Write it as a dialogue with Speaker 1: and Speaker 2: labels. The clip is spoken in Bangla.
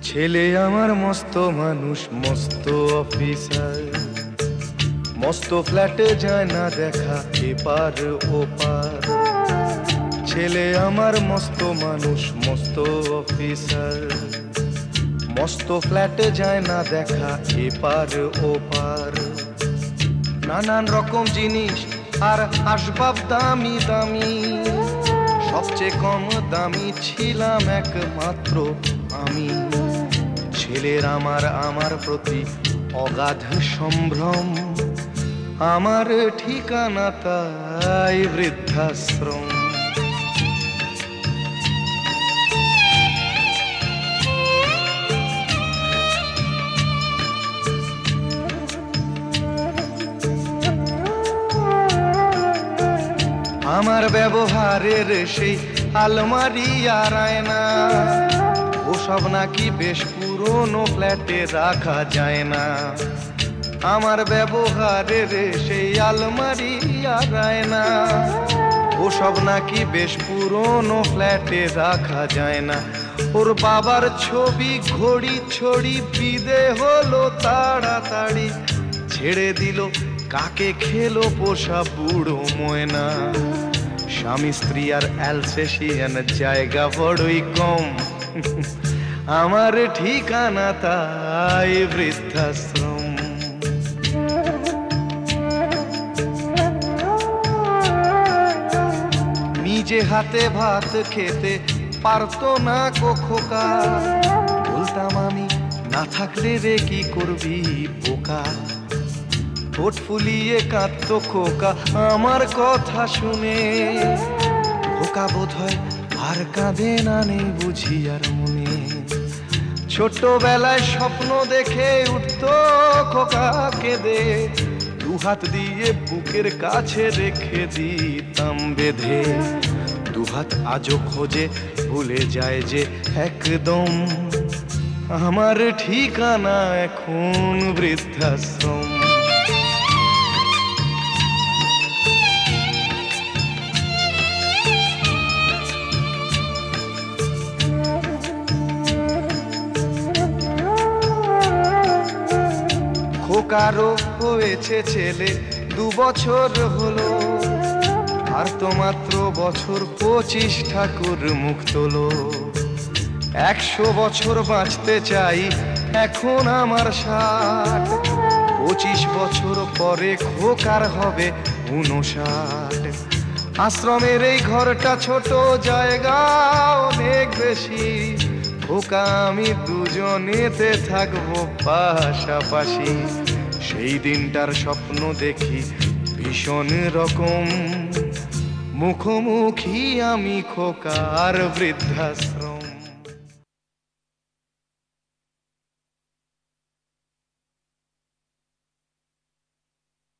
Speaker 1: ছেলে আমার মস্ত মানুষ, মস্ত অফিসার, মস্ত ফ্ল্যাটে যায় না দেখা এপার ওপার। ছেলে আমার মস্ত মানুষ, মস্ত অফিসার, মস্ত ফ্ল্যাটে যায় না দেখা এপার ওপার। নানান রকম জিনিস আর আসবাব দামি দামি, সবচেয়ে কম দামি ছিলাম একমাত্র আমি। ছেলের আমার প্রতি অগাধ সম্ভ্রম, আমার ঠিকানা তাই বৃদ্ধাশ্রম। আমার ব্যবহারের সেই আলমারি আর আয়না, ওসব নাকি বেশ পুরনো ফ্ল্যাটে রাখা যায় না। আমার ব্যবহারের সেই আলমারি আর আয়না, ওসব নাকি বেশ পুরনো ফ্ল্যাটে রাখা যায় না। ওর বাবার ছবি ঘড়ি ছড়ি বিদে হলো তাড়াতাড়ি, ছেড়ে দিল কাকে খেলো পোষা বুড়ো ময়না। স্বামী স্ত্রী আর অ্যালসেশিয়ান জায়গা বড়ই কম, আমার ঠিকানা তাই বৃদ্ধাশ্রম। নিজে হাতে ভাত খেতে পারতো না খোকা, বলতাম আমি না থাকলে রে কি করবি বোকা। ঠোঁট ফুলিয়ে কাঁদতো খোকা আমার কথা শুনে, খোকা বোধ হয় আর কাঁদে না, নেই বুঝি আর মনে। ছোটবেলায় স্বপ্ন দেখে উঠতো খোকা কেঁদে, দুহাত দিয়ে বুকের কাছে রেখে দিতাম বেঁধে। দুহাত আজও খোঁজে ভুলে যায় যে একদম, আমার ঠিকানা এখন বৃদ্ধাশ্রম। খোকারও হয়েছে ছেলে 2 বছর হলো, আর তো মাত্র বছর 25 ঠাকুর মুখ তোলো। 100 বছর বাঁচতে চাই এখন আমার 60, 25 বছর পরে খোকার হবে 59। আশ্রমের এই ঘরটা ছোট, জায়গা অনেক বেশি, খোকা আমি দুজনেতে থাকবো পাশাপাশি। সেই দিনটার স্বপ্ন দেখি ভীষণ রকম, মুখোমুখি আমি খোকার বৃদ্ধাশ্রম।